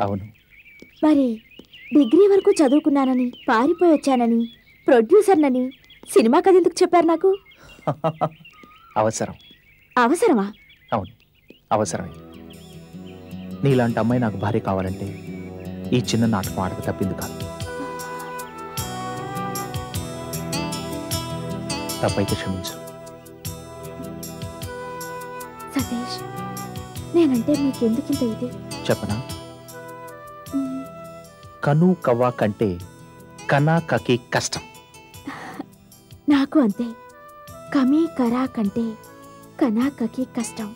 అవును. మరి డిగ్రీ వరకు చదువుకున్నానని పారిపోయి వచ్చానని ప్రొడ్యూసర్నని సినిమా కథ ఎందుకు చెప్పారు నాకు? అవసరం. అవసరమా? అవును, అవసరమే. నీలాంటి అమ్మాయి నాకు భార్య కావాలంటే ఈ చిన్న నాటకం ఆడక తప్పింది కాదు. తప్పైతే క్షమించు. సతీష్, నేనంటే మీకెందుకింత ఇది? చెప్పనా? కను కవ్వ కంటే కనా కకి కష్టం. నాకు అంతే. కమీ కరా కంటే కనా కకి కష్టం.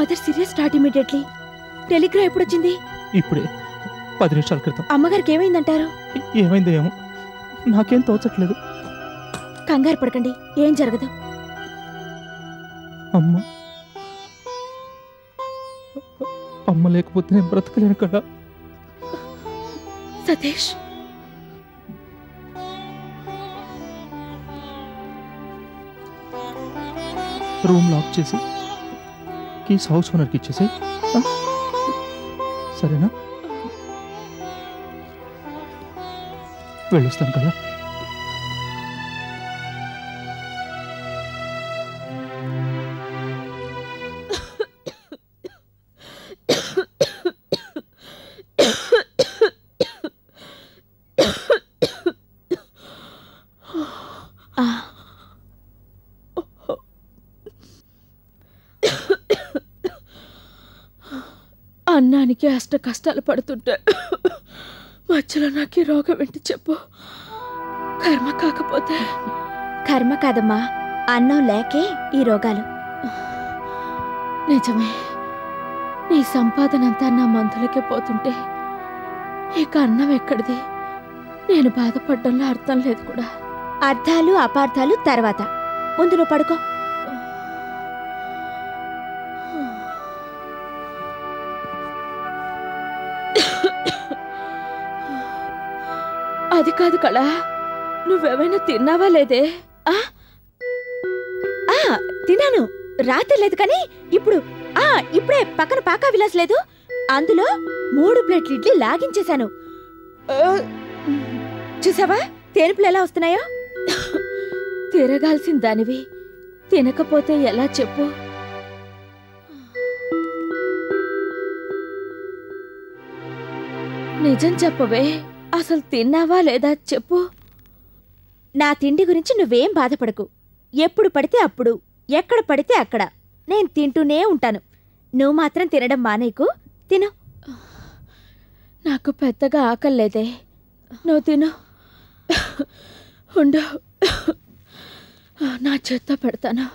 Mother serious start immediately. Telegram ఎప్పుడొచ్చింది? ఇప్పుడే 10 నిమిషాల క్రితం. అమ్మగారికి ఏమైందంటారు? ఏమైందో ఏమో, నాకేం తోచట్లేదు. కంగారు పడకండి, ఏం జరగదు. అమ్మ అమ్మ లేకపోతే నేను బ్రతకలేను కదా. సతీష్, రూమ్ లాక్ చేసి కీస్ హౌస్ ఓనర్కి ఇచ్చేసి, సరేనా? వెళ్ళొస్తాను కదా. అన్నానికి అష్ట కష్టాలు పడుతుంటే మధ్యలో నాకు ఈ రోగం ఏంటి చెప్పు? కర్మ కాకపోతే? కర్మ కాదమ్మా, అన్నం లేకే ఈ రోగాలు. నిజమే, నీ సంపాదనంతా నా మందులకే పోతుంటే ఇక అన్నం ఎక్కడిది? నేను బాధపడ్డంలో అర్థం లేదు కూడా. అర్థాలు అపార్థాలు తర్వాత, ముందు నువ్వు పడుకో. అది కాదు కళ, నువ్వేమైనా తిన్నావా లేదే? తిన్నాను, రాత్రి లేదు కానీ ఇప్పుడే పక్కన పాకా విలాస్ లేదు, అందులో 3 ప్లేట్లు ఇడ్లీ లాగించేశాను. చూసావా తేనుపులు ఎలా వస్తున్నాయో? తిరగాల్సిన దానివి తినకపోతే ఎలా చెప్పు? నిజం చెప్పవే, అసలు తిన్నావా లేదా చెప్పు. నా తిండి గురించి నువ్వేం బాధపడకు. ఎప్పుడు పడితే అప్పుడు, ఎక్కడ పడితే అక్కడ నేను తింటూనే ఉంటాను. నువ్వు మాత్రం తినడం మానేకు, తిను. నాకు పెద్దగా ఆకలేదే, నువ్వు తిను. ఉండు, నా చేత్తో పెడతాను.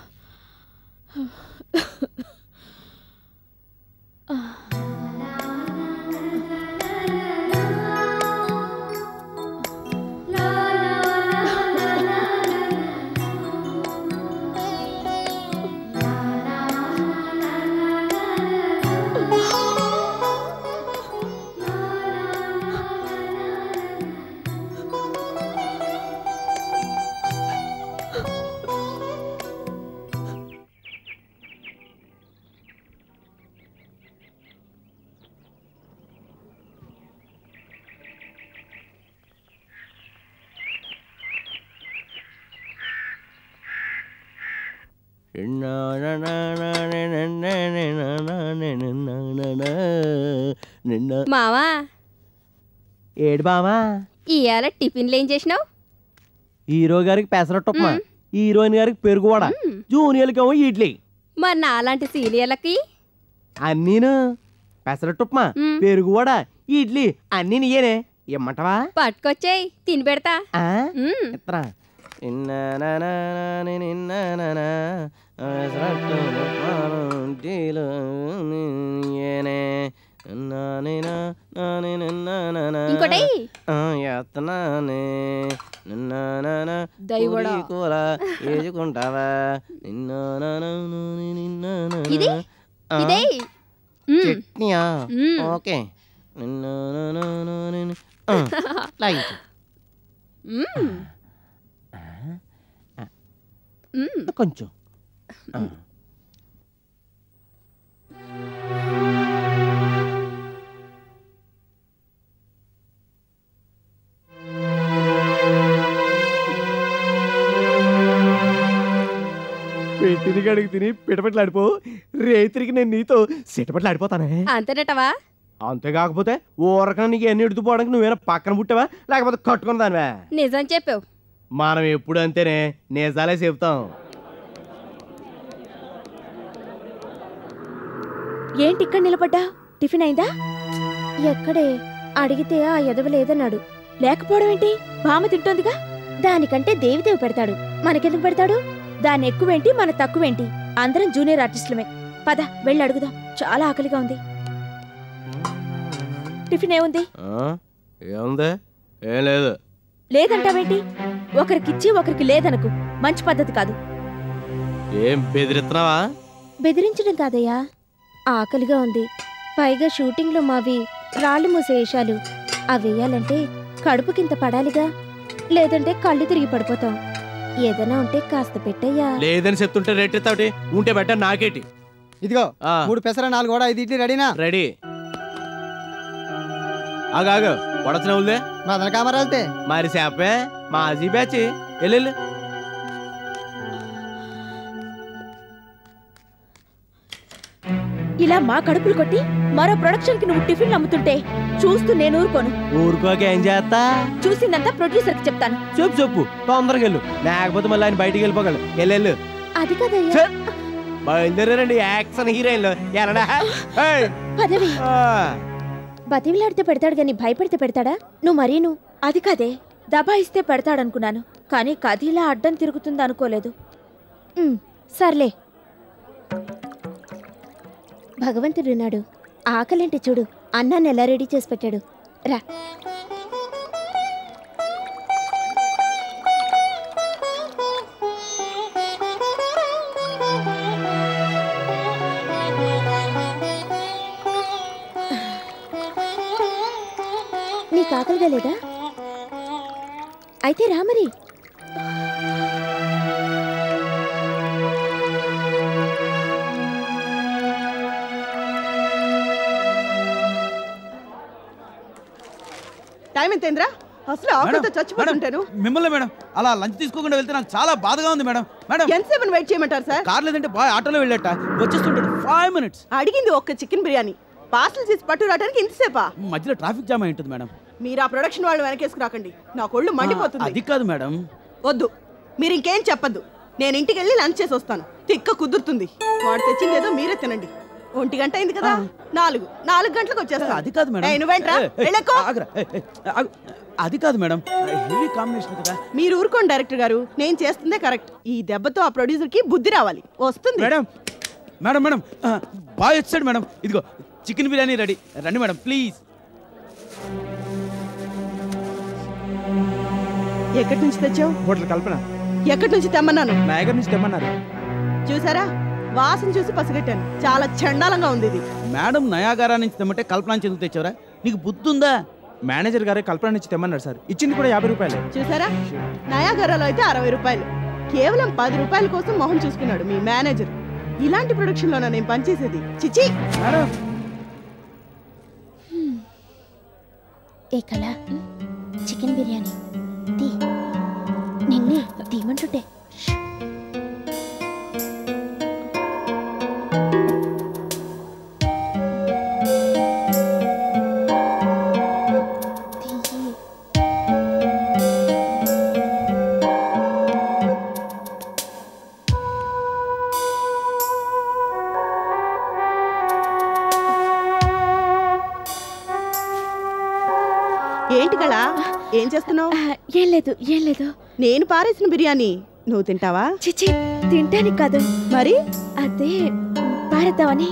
మావా, ఏడు బావా, ఇవాళ టిఫిన్లు ఏం చేసినావు? హీరో గారికి పెసరట్టు ఉప్మా, హీరోయిన్ గారికి పెరుగువడ, జూనియర్కి ఏమో ఇడ్లీ. మరి నాలాంటి సీనియర్లకి అన్నీను పెసరట్టు ఉప్మా, పెరుగువడ, ఇడ్లీ అన్నీ నీయేనే. ఇమ్మంటావా? పట్టుకొచ్చేయి, తిని పెడతా. ఎత్తరా ఇంకోటి కూర వేసుకుంటావా? ఇది ఇదే చట్నీయా? ఓకే, కొంచెం పెట్టిన గడికి తిని పిటపట్లాడిపో, రేతిరికి నేను నీతో సిటపట్లాడిపోతానే. అంతేనటవా? అంతేకాకపోతే ఊరకన నీకు ఎన్ని ఎడుతుపోవడానికి నువ్వేనా పక్కన పుట్టావా, లేకపోతే కట్టుకున్న దానివా? నిజం చెప్పావు. మనం ఎప్పుడు అంతేనే, నిజాలే చెప్తాం. ఏంటి ఇక్కడ నిలబడ్డా? టిఫిన్ అయిందా? ఎక్కడే అడిగితే ఆ ఎదవలేదన్నాడు. లేకపోవడం ఏంటి? బామ తింటోందిగా, దానికంటే దేవిదేవి పెడతాడు, మనకెందుకు పెడతాడు? దాన్ని ఎక్కువేంటి మన తక్కువేంటి? అందరం జూనియర్ ఆర్టిస్టులమే. పద వెళ్ళి అడుగుదాం, చాలా ఆకలిగా ఉంది. టిఫిన్ ఏముంది? ఏముంది? ఏం లేదు. లేదంటావేంటి? ఒకరికిచ్చి ఒకరికి లేదనకు, మంచి పద్ధతి కాదు. ఏం బెదిరిస్తున్నావా? బెదిరించడం కాదయ్యా, ఆకలిగా ఉంది. పైగా షూటింగ్లో మావి రాళ్ళు మూసే వేషాలు. అవి వేయాలంటే కడుపుకింత పడాలిగా, లేదంటే కళ్ళు తిరిగి పడిపోతాం. ఏదైనా ఉంటే కాస్త పెట్టయ్యా. లేదని చెప్తుంటే రేట్ ఎత్తావుటి, ఉంటే బెట్ట నాకేటి. ఇదిగో 3 పెసర 4 వడ 5 ఇడ్లీ రెడీనా? రెడీ. ఆగాగు, వడచిన ఉందే మదన కామరాజుతే. మరి చేపే మాజీ బ్యాచ్. వెళ్ళు. ఇలా మా కడుపులు కొట్టి మరో ప్రొడక్షన్ కి నువ్వు టిఫిన్ అమ్ముతుంటే చూస్తూ నేను ఊరుకోను. ఊరుకోక ఏం చేస్తా? చూసిందంతా ప్రొడ్యూసర్ కి చెప్తాను. చెప్పు తొందరగా వెళ్ళు, లేకపోతే మళ్ళీ ఆయన బయటికి వెళ్ళిపోగలడు. వెళ్ళు. అది కదయ్యా. బయలుదేరండి యాక్షన్ హీరోయిన్లు. పదవి బతివిలాడితే పెడతాడు గాని భయపెడితే పెడతాడా? నువ్వు మరీను. అది కాదే, దబాయిస్తే పెడతాడనుకున్నాను, కానీ కదిలా అడ్డం తిరుగుతుంది అనుకోలేదు. సర్లే, భగవంతుడున్నాడు. ఆకలంటే చూడు, అన్నాన్ని ఎలా రెడీ చేసి పెట్టాడు. రా. నీకు ఆకలిగా లేదా? అయితే రా మరి. టైం ఎంతైందిరా? అసలు ఆకలితో చచ్చిపోతుంటాను. మిమ్మల్ని మేడం అలా లంచ్ తీసుకోకుండా వెళ్తే నాకు చాలా బాధగా ఉంది మేడం. మేడం ఎంతసేపు వెయిట్ చేయమంటారు సార్? కార్ లేదంటే బాయ్ ఆటోలో వెళ్ళట, వచ్చేస్తుంటాడు. 5 minutes. అడిగింది ఒక్క చికెన్ బిర్యానీ, పార్సల్ చేసి పట్టు రావడానికి ఇంతసేపా? మధ్యలో ట్రాఫిక్ జామ్ అయి ఉంటుంది మేడం. మీరు ఆ ప్రొడక్షన్ వాళ్ళు వెనకేసుకు రాకండి, నా కొళ్ళు మండిపోతుంది. అది కాదు మేడం. వద్దు, మీరు ఇంకేం చెప్పద్దు. నేను ఇంటికి వెళ్ళి లంచ్ చేసి వస్తాను. తిక్క కుదురుతుంది. వాడు తెచ్చిందేదో మీరే తినండి. 1 గంట అయింది కదా, 4 గంటలకు వచ్చేస్తా. అది కాదు మేడం. నువ్వేంట్రా? అది కాదు మేడం, హెవీ కాంబినేషన్ కదా. మీరు ఊరుకోండి డైరెక్టర్ గారు, నేను చేస్తుందే కరెక్ట్. ఈ దెబ్బతో ఆ ప్రొడ్యూసర్ కి బుద్ధి రావాలి. వస్తుంది మేడం. మేడం మేడం బాగా వచ్చాడు మేడం. ఇదిగో చికెన్ బిర్యానీ రెడీ. రండి మేడం ప్లీజ్. ఎక్కడి నుంచి తెచ్చావు? హోటల్ కల్పన. ఎక్కడి నుంచి తెమ్మన్నాను? నాయగర్ నుంచి తెమ్మన్నారు. చూసారా, వాసన చూసి పసిగట్టాను. చాలా చండాలంగా ఉంది ఇది. మేడం నయాగారా నుంచి తెమ్మంటే కల్పన నుంచి ఎందుకు తెచ్చావరా? నీకు బుద్ధి ఉందా? మేనేజర్ గారే కల్పన నుంచి తెమ్మన్నారు సార్, ఇచ్చింది కూడా 50 రూపాయలు. చూసారా, నయాగరాలో అయితే 60 రూపాయలు. కేవలం 10 రూపాయల కోసం మొహం చూసుకున్నాడు మీ మేనేజర్. ఇలాంటి ప్రొడక్షన్ లోనా నేను పనిచేసేది? చిచి. ఏ కళ, చికెన్ బిర్యానీ తీ. నిన్నే తీమంటుంటే. ఏంటి కళ, ఏం చేస్తున్నావు? ఏం లేదు. నేను పారేసిన బిర్యానీ నువ్వు తింటావా? చిచి, తింటానికి కాదు. మరి అదే పారేద్దామని.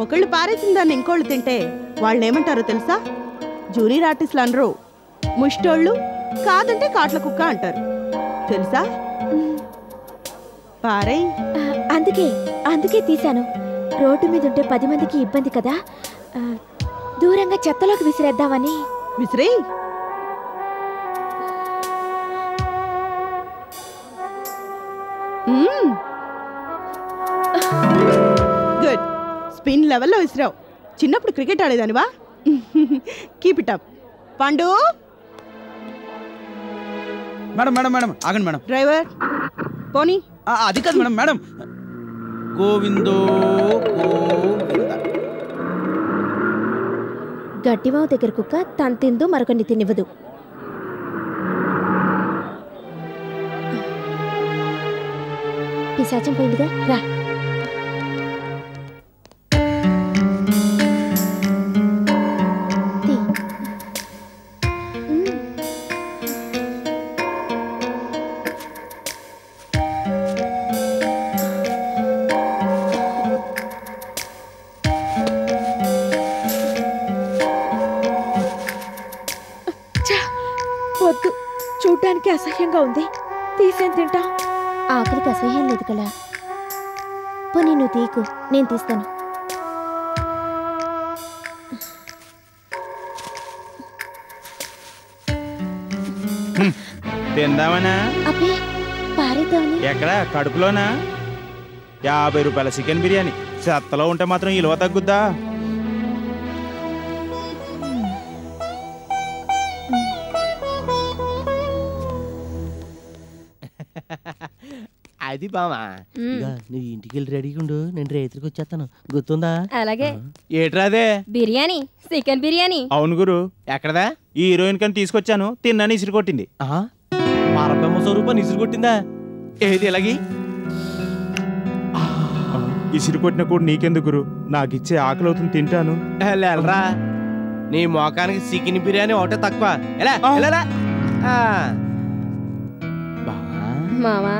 ఒకళ్ళు పారేసిన దాన్ని ఇంకోళ్ళు తింటే వాళ్ళు ఏమంటారో తెలుసా? జూనియర్ ఆర్టిస్టులు అనరు, ముష్టోళ్ళు, కాదంటే కాట్ల కుక్క అంటారు. తెలుసా? పారే. అందుకే తీశాను. రోడ్డు మీద ఉంటే 10 మందికి ఇబ్బంది కదా, దూరంగా చెత్తలోకి విసిరేద్దామని. విసిరే. గుడ్. స్పిన్ లెవెల్లో విసిరావు. చిన్నప్పుడు క్రికెట్ ఆడేదానివా? Keep it up. పండు. మేడం మేడం మేడం ఆగండి మేడం. డ్రైవర్ పోనీ. అది కాదు మేడం. మేడం గోవిందో గోవింద. గడ్డిమావ దగ్గర కుక్క తను తిందు మరొకరిని తినివ్వదు. పిశాచం పోయిందిగా, రా. చూడ్డానికి అసహ్యంగా ఉంది. తీసేం తింటా? ఆకలికి అసహ్యం లేదు కదా. పోనీ నువ్వు తీకు, నేను తీస్తాను. తిందామనా? అబ్బే పారేద్దామని. ఎక్కడ? కడుపులోనా? 50 రూపాయల చికెన్ బిర్యానీ చెత్తలో ఉంటే మాత్రం ఇలువ తగ్గుద్దా? అది బావా. నువ్వు ఇంటికి వెళ్ళి రెడీగా ఉండు, నేను రేత్రికి వచ్చేస్తాను. గుర్తుందా? అలాగే. ఏట్రాదే? బిర్యానీ, చికెన్ బిర్యానీ. అవును గురు. ఎక్కడదా? ఈ హీరోయిన్ కని తీసుకొచ్చాను, తిన్నాను, ఇసిరి కొట్టింది. పరబ్రహ్మ స్వరూపం ఇసురు కొట్టిందా? ఏది ఎలాగి? ఇసిరి కొట్టిన కూడా నీకెందుకు గురు? నాకు ఇచ్చే ఆకలి అవుతుంది, తింటాను. వెళ్ళరా, నీ మోకానికి చికెన్ బిర్యానీ ఒకటే తక్కువ. ఎలా ఎలా మావా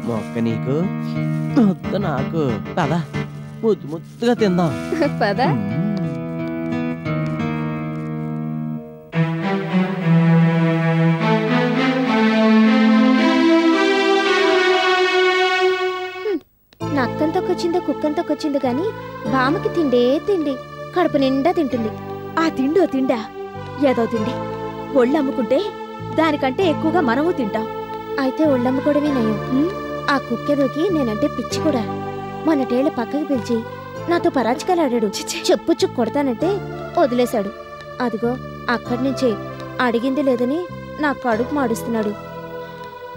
మొక్క నీకు ముద్ద నాకు. పదా ముద్దు ముద్దుగా తిందాం. పదా. నక్కంతొక్కొచ్చిందో కుక్కంతొక్కొచ్చిందో గాని బామకి తిండే తిండి, కడుపు నిండా తింటుంది. ఆ తిండో తిండా ఏదో తిండి. ఒళ్ళు అమ్ముకుంటే దానికంటే ఎక్కువగా మనము తింటాం. అయితే ఒళ్ళమ్ముకోవడమే నయం. ఆ కుక్కెదోకి నేనంటే పిచ్చి కూడా. మొన్నటేళ్ళ పక్కకి పిలిచి నాతో పరాచికలాడాడు. చెప్పుచ్చు కొడతానంటే వదిలేశాడు. అదిగో అక్కడి నుంచే అడిగింది లేదని నా కడుపు మాడుస్తున్నాడు.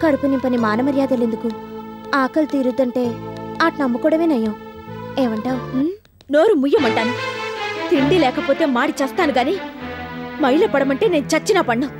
కడుపు నింపని మానమర్యాదలెందుకు? ఆకలి తీరుద్దంటే అటు నమ్ముకోవడమే నయం. ఏమంటావు? నోరు ముయ్యమంటాను. తిండి లేకపోతే మాడి చస్తాను గాని మైల పడమంటే నేను చచ్చినా పడ్ను.